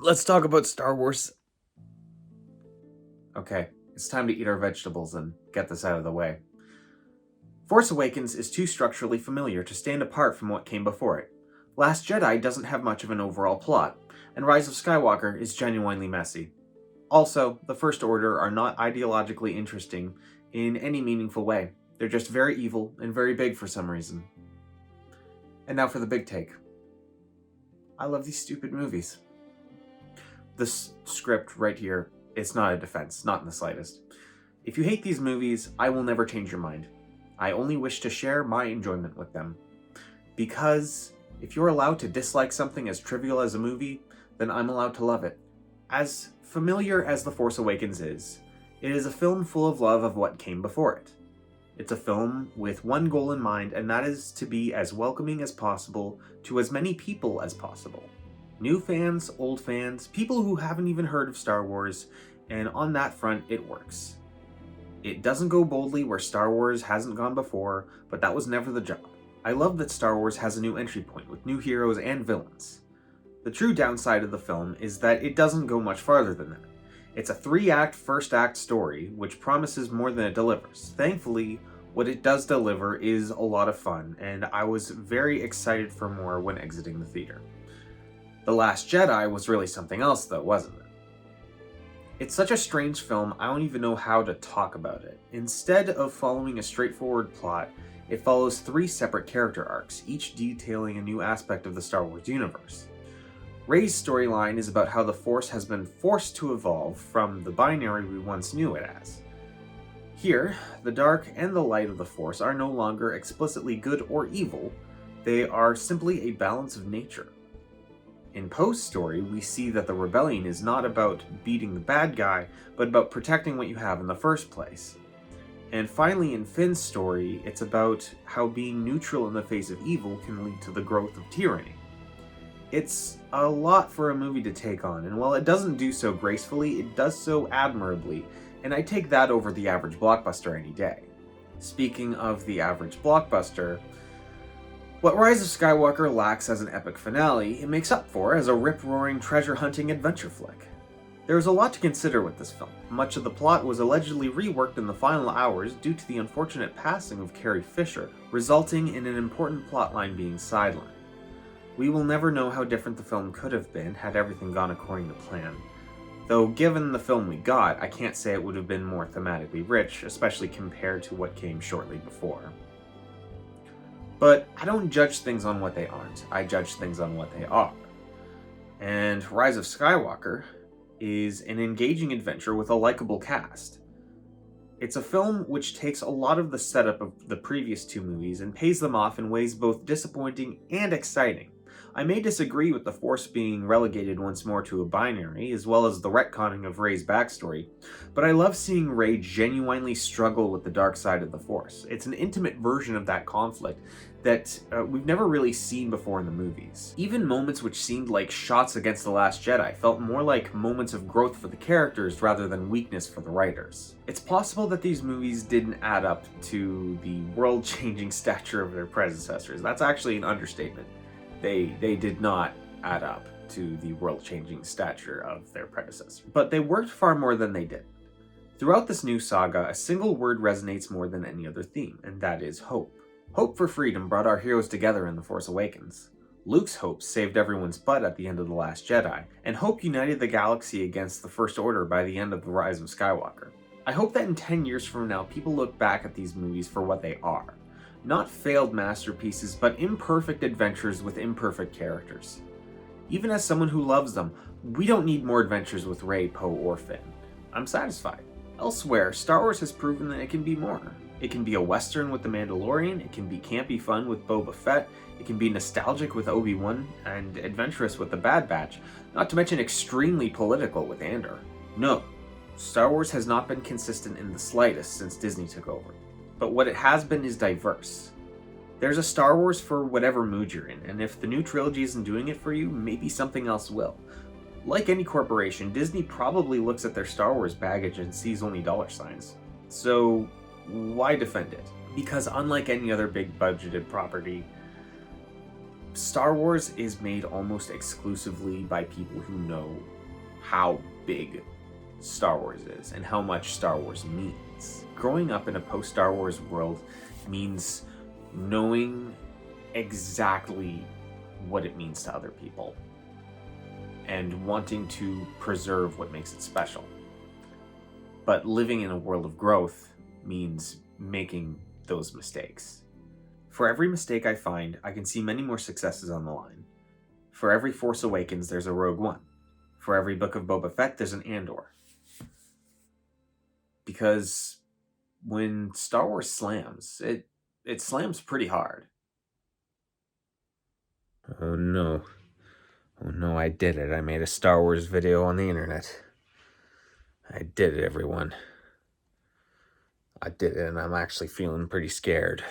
Let's talk about Star Wars. Okay, it's time to eat our vegetables and get this out of the way. Force Awakens is too structurally familiar to stand apart from what came before it. Last Jedi doesn't have much of an overall plot, and Rise of Skywalker is genuinely messy. Also, the First Order are not ideologically interesting in any meaningful way. They're just very evil and very big for some reason. And now for the big take. I love these stupid movies. This script right here, it's not a defense, not in the slightest. If you hate these movies, I will never change your mind. I only wish to share my enjoyment with them. Because if you're allowed to dislike something as trivial as a movie, then I'm allowed to love it. As familiar as The Force Awakens is, it is a film full of love of what came before it. It's a film with one goal in mind, and that is to be as welcoming as possible to as many people as possible. New fans, old fans, people who haven't even heard of Star Wars, and on that front, it works. It doesn't go boldly where Star Wars hasn't gone before, but that was never the job. I love that Star Wars has a new entry point with new heroes and villains. The true downside of the film is that it doesn't go much farther than that. It's a 3-act first act story, which promises more than it delivers. Thankfully, what it does deliver is a lot of fun, and I was very excited for more when exiting the theater. The Last Jedi was really something else though, wasn't it? It's such a strange film, I don't even know how to talk about it. Instead of following a straightforward plot, it follows 3 separate character arcs, each detailing a new aspect of the Star Wars universe. Rey's storyline is about how the Force has been forced to evolve from the binary we once knew it as. Here, the dark and the light of the Force are no longer explicitly good or evil, they are simply a balance of nature. In Poe's story, we see that the rebellion is not about beating the bad guy, but about protecting what you have in the first place. And finally, in Finn's story, it's about how being neutral in the face of evil can lead to the growth of tyranny. It's a lot for a movie to take on, and while it doesn't do so gracefully, it does so admirably, and I take that over the average blockbuster any day. Speaking of the average blockbuster, what Rise of Skywalker lacks as an epic finale, it makes up for as a rip-roaring treasure-hunting adventure flick. There is a lot to consider with this film. Much of the plot was allegedly reworked in the final hours due to the unfortunate passing of Carrie Fisher, resulting in an important plotline being sidelined. We will never know how different the film could have been had everything gone according to plan. Though given the film we got, I can't say it would have been more thematically rich, especially compared to what came shortly before. But I don't judge things on what they aren't, I judge things on what they are. And Rise of Skywalker is an engaging adventure with a likable cast. It's a film which takes a lot of the setup of the previous 2 movies and pays them off in ways both disappointing and exciting. I may disagree with the Force being relegated once more to a binary, as well as the retconning of Rey's backstory, but I love seeing Rey genuinely struggle with the dark side of the Force. It's an intimate version of that conflict that we've never really seen before in the movies. Even moments which seemed like shots against The Last Jedi felt more like moments of growth for the characters rather than weakness for the writers. It's possible that these movies didn't add up to the world-changing stature of their predecessors. That's actually an understatement. They did not add up to the world-changing stature of their predecessor. But they worked far more than they did. Throughout this new saga, a single word resonates more than any other theme, and that is hope. Hope for freedom brought our heroes together in The Force Awakens. Luke's hope saved everyone's butt at the end of The Last Jedi, and hope united the galaxy against the First Order by the end of The Rise of Skywalker. I hope that in 10 years from now, people look back at these movies for what they are. Not failed masterpieces, but imperfect adventures with imperfect characters. Even as someone who loves them, we don't need more adventures with Rey, Poe, or Finn. I'm satisfied. Elsewhere, Star Wars has proven that it can be more. It can be a western with The Mandalorian, it can be campy fun with Boba Fett, it can be nostalgic with Obi-Wan, and adventurous with The Bad Batch, not to mention extremely political with Andor. No, Star Wars has not been consistent in the slightest since Disney took over. But what it has been is diverse. There's a Star Wars for whatever mood you're in, and if the new trilogy isn't doing it for you, maybe something else will. Like any corporation, Disney probably looks at their Star Wars baggage and sees only dollar signs. So why defend it? Because unlike any other big budgeted property, Star Wars is made almost exclusively by people who know how big Star Wars is and how much Star Wars means. Growing up in a post-Star Wars world means knowing exactly what it means to other people and wanting to preserve what makes it special. But living in a world of growth means making those mistakes. For every mistake I find, I can see many more successes on the line. For every Force Awakens, there's a Rogue One. For every Book of Boba Fett, there's an Andor. Because when Star Wars slams, it slams pretty hard. Oh no. Oh no, I did it. I made a Star Wars video on the internet. I did it, everyone. I did it, and I'm actually feeling pretty scared.